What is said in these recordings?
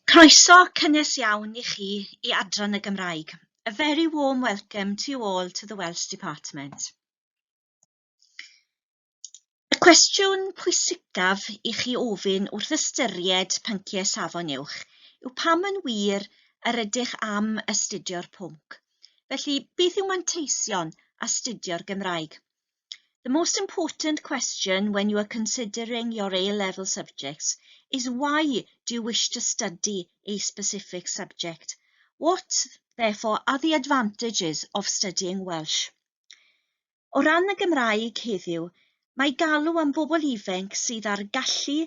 Croeso cynnes iawn I chi I Adran y Gymraeg. A very warm welcome to you all to the Welsh Department. Y cwestiwn pwysicaf I chi ofyn wrth ystyried pynciau safon uwch yw pam yn wir yr ydych am astudio'r pwnc. Felly, beth yw manteision astudio'r Gymraeg? The most important question when you are considering your A-level subjects is why do you wish to study a specific subject? What, therefore, are the advantages of studying Welsh? O ran y Gymraeg heddiw, mae galw am bobl ifanc sydd ar gallu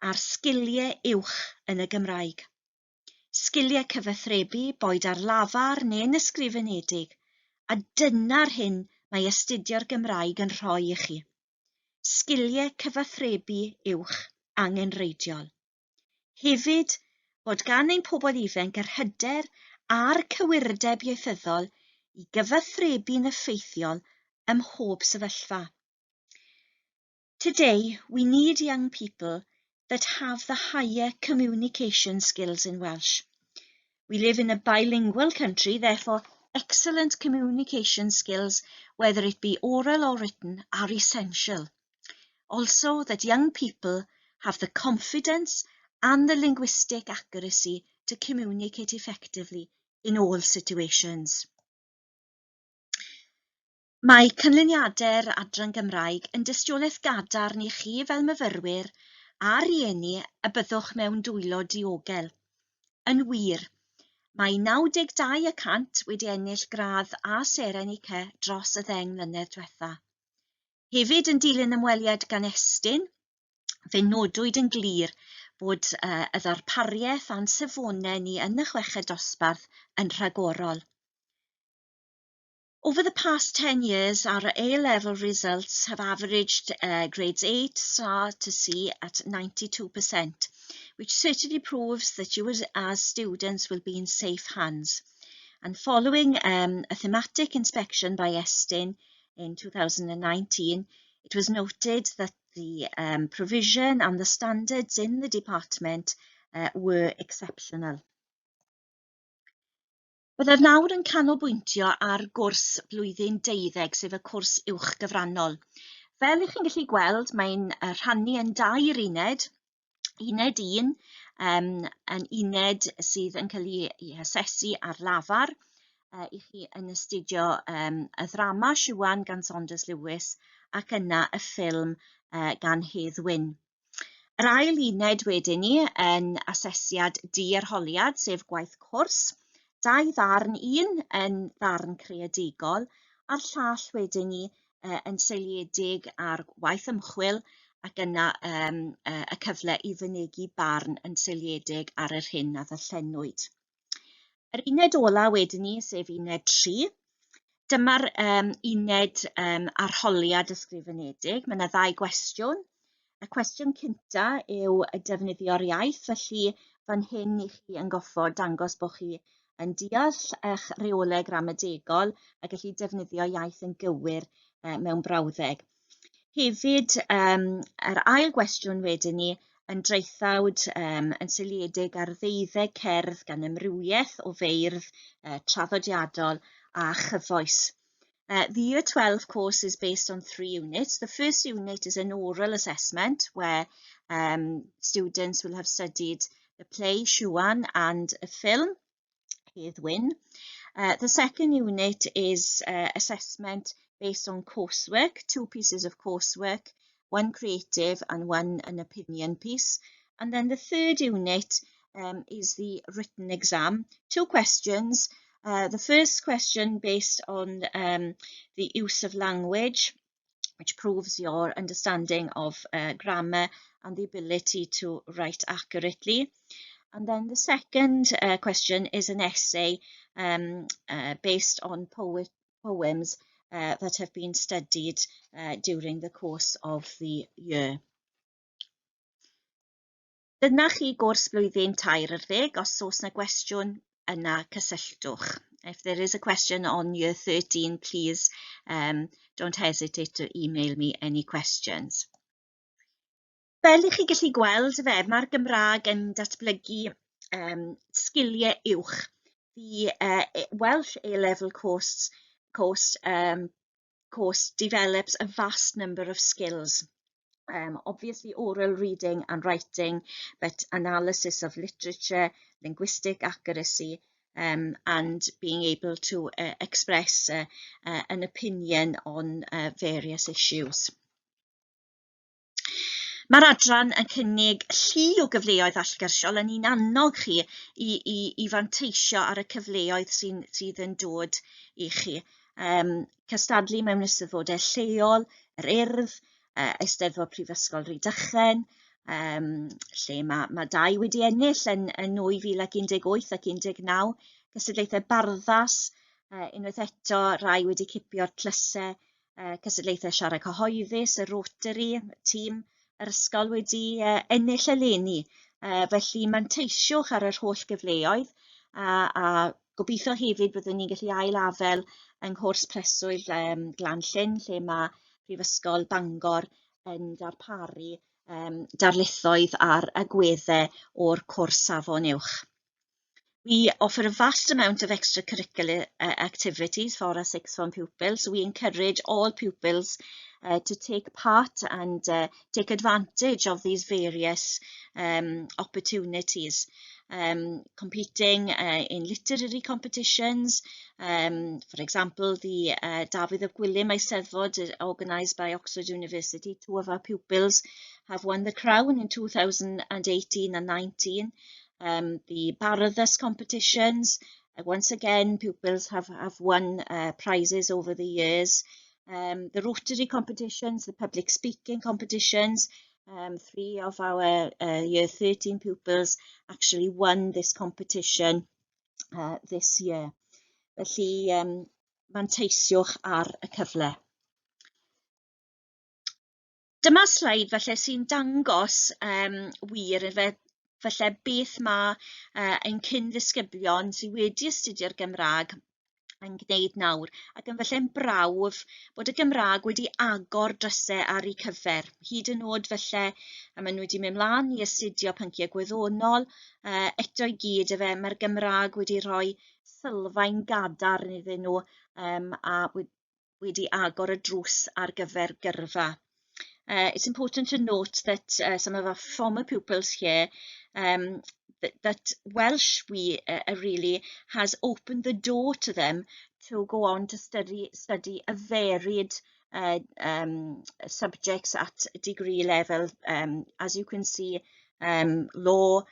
a'r sgiliau uwch yn y Gymraeg. Sgiliau cyfathrebu boed ar lafar neu'n ysgrifenedig, a dyna'r hyn mae astudio'r Gymraeg yn rhoi I chi. Sgiliau cyfathrebu uwch angenreidiol. Hefyd, bod gan ein pobl ifanc yr hyder a'r cywirdeb ieithyddol I gyfathrebu'n effeithiol ym mhob sefyllfa. Today, we need young people that have the higher communication skills in Welsh. We live in a bilingual country, therefore excellent communication skills, whether it be oral or written, are essential. Also, that young people have the confidence and the linguistic accuracy to communicate effectively in all situations. Mae canlyniadau'r Adran Gymraeg yn dystiolaeth gadarn I chi fel myfyrwyr a rieni y byddwch mewn dwylo diogel. Yn wir, mae 92% wedi ennill gradd A seren I C dros y 10 mlynedd diwetha. Hefyd yn dilyn ymweliad gan Estyn, fe nodwyd yn glir bod y ddarpariaeth a'n safonau ni yn y chweched dosbarth yn rhagorol. Over the past 10 years, our A-level results have averaged grades A to star to C at 92%, which certainly proves that you as students will be in safe hands. And following a thematic inspection by Estyn in 2019, it was noted that the provision and the standards in the department were exceptional. Byddaf nawr yn canolbwyntio ar gwrs blwyddyn 12, sef y cwrs uwch gyfrannol. Fel ych chi'n gallu gweld, mae'n rhannu yn 2 uned. Uned 1 yn uned sydd yn cael ei hasesu ar lafar. I chi yn astudio y ddrama Siwan gan Saunders Lewis ac yna y ffilm gan Hedd Wyn. Yr ail uned wedyn ni yn asesiad di-arholiad, sef gwaith cwrs. 2 ddarn, un yn ddarn creadigol, a'r llall wedyn ni yn seiliedig ar waith ymchwil ac yna y cyfle I fynegu barn yn seiliedig ar yr hyn a ddarllenwyd. Yr uned ola wedyn ni, sef uned 3, dyma'r uned arholiad ysgrifenedig. Mae yna 2 gwestiwn. Y cwestiwn cynta yw y defnyddio'r iaith, felly fan hyn I chi yn goffod dangos bod chi yn deall eich reolau gramadegol a gallu defnyddio iaith yn gywir mewn brawddeg. Hefyd, yr ail gwestiwn wedyn ni yn dreithawd yn seiliedig ar ddeuddeg cerdd gan ymrywiaeth o feirdd traddodiadol a chyfoes. The Year 12 course is based on 3 units. The first unit is an oral assessment where students will have studied the play Siwan and a film, Hedd Wyn. The second unit is assessment based on coursework, 2 pieces of coursework, 1 creative and 1 an opinion piece. And then the third unit is the written exam, 2 questions. The first question based on the use of language, which proves your understanding of grammar and the ability to write accurately. And then the second question is an essay based on poems that have been studied during the course of the year. Dyna chi gwrs blwyddyn 13, os oes na gwestiwn yna cysylltwch. If there is a question on year 13, please don't hesitate to email me any questions. Fel I chi gallu gweld mae'r Gymraeg yn datblygu sgiliau uwch. The Welsh A-level course develops a vast number of skills. Obviously oral reading and writing, but analysis of literature, linguistic accuracy, and being able to express an opinion on various issues. Mae'r adran yn cynnig llu o gyfleoedd allgyrsiol yn un annog chi i fanteisio ar y cyfleoedd sydd yn dod i chi. Cystadlu mewn eisteddfodau lleol, yr Urdd, Eisteddfod Prifysgol Rhydychen, lle mae 2 wedi ennill yn 2018 ac 19, cystadlaethau barddas, unwaith eto rai wedi cipio'r tlysau, cystadlaethau siarad cyhoeddus, y Rotary, y tîm, yr ysgol wedi ennill eleni. Felly manteisiwch ar yr holl gyfleoedd a gobeithio hefyd byddwn ni'n gallu ailafel yng nghwrs preswyl Glanllyn, lle mae Prifysgol Bangor yn darparu darlithoedd ar agweddau o'r cwrs safon uwch. We offer a vast amount of extracurricular activities for our sixth form pupils. So we encourage all pupils to take part and take advantage of these various opportunities. Competing in literary competitions. For example, the Dafydd of Gwilym Eisteddfod, organised by Oxford University. 2 of our pupils have won the crown in 2018 and 19. The Barathas competitions, once again, pupils have won prizes over the years. The Rotary competitions, the public speaking competitions, 3 of our year 13 pupils actually won this competition this year. Felly, manteisiwch ar y cyfle. Dyma slaid felly sy'n dangos wir felly beth mae ein cyn-ddisgyblion sydd wedi astudio'r Gymraeg yn gwneud nawr, ac yn felly'n brawf bod y Gymraeg wedi agor drysau ar ei cyfer. Hyd yn oed felly, a maen nhw wedi mynd mlaen i astudio pynciau gwyddonol, eto i gyd mae'r Gymraeg wedi rhoi sylfaen gadarn iddyn nhw a wedi agor y drws ar gyfer gyrfa. It's important to note that some of our former pupils here, that Welsh really has opened the door to them to go on to study a varied subjects at degree level. As you can see, law,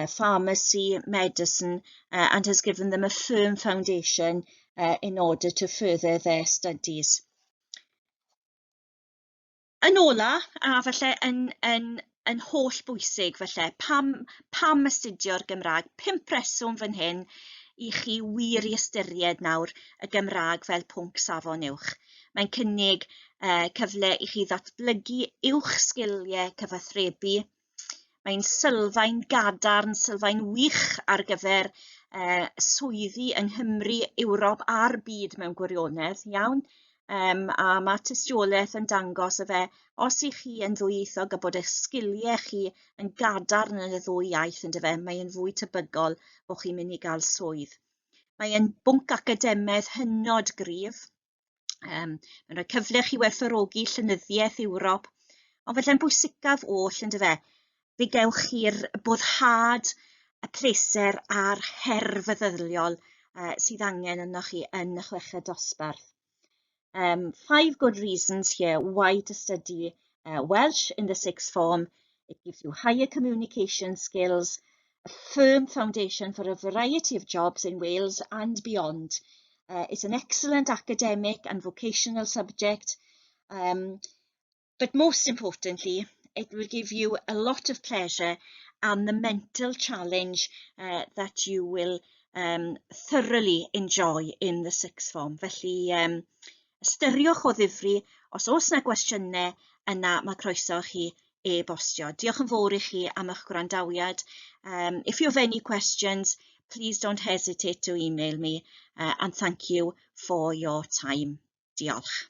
pharmacy, medicine, and has given them a firm foundation in order to further their studies. Yn ola, a falle yn holl bwysig falle, pam astudio'r Gymraeg? 5 reswm fan hyn i chi wir i ystyried nawr y Gymraeg fel pwnc safon uwch. Mae'n cynnig cyfle i chi ddatblygu uwch sgiliau cyfathrebu. Mae'n sylfaen gadarn, sylfaen wych ar gyfer swyddi yng Nghymru, Ewrop a'r byd mewn gwirionedd, iawn. A mae tystiolaeth yn dangos os i chi yn ddwyieithog a bod eich sgiliau chi yn gadarn yn y ddwy iaith, mae'n fwy tebygol bod chi'n mynd i gael swydd. Mae'n bwnc academaidd hynod gryf. Mae'n rhoi cyfle chi werthfawrogi llenyddiaeth Ewrop, ond felly'n bwysicaf oll, fe gewch chi'r boddhad, y pleser a'r her feddyliol sydd angen yno chi yn y chweched dosbarth. 5 good reasons here why to study Welsh in the sixth form. It gives you higher communication skills, a firm foundation for a variety of jobs in Wales and beyond. It's an excellent academic and vocational subject, but most importantly, it will give you a lot of pleasure and the mental challenge that you will thoroughly enjoy in the sixth form. Felly, ystyriwch o ddifri, os oes yna gwestiynau yna mae croeso chi e-bostio. Diolch yn fawr i chi am eich gwrandawiad. If you have any questions, please don't hesitate to email me and thank you for your time. Diolch.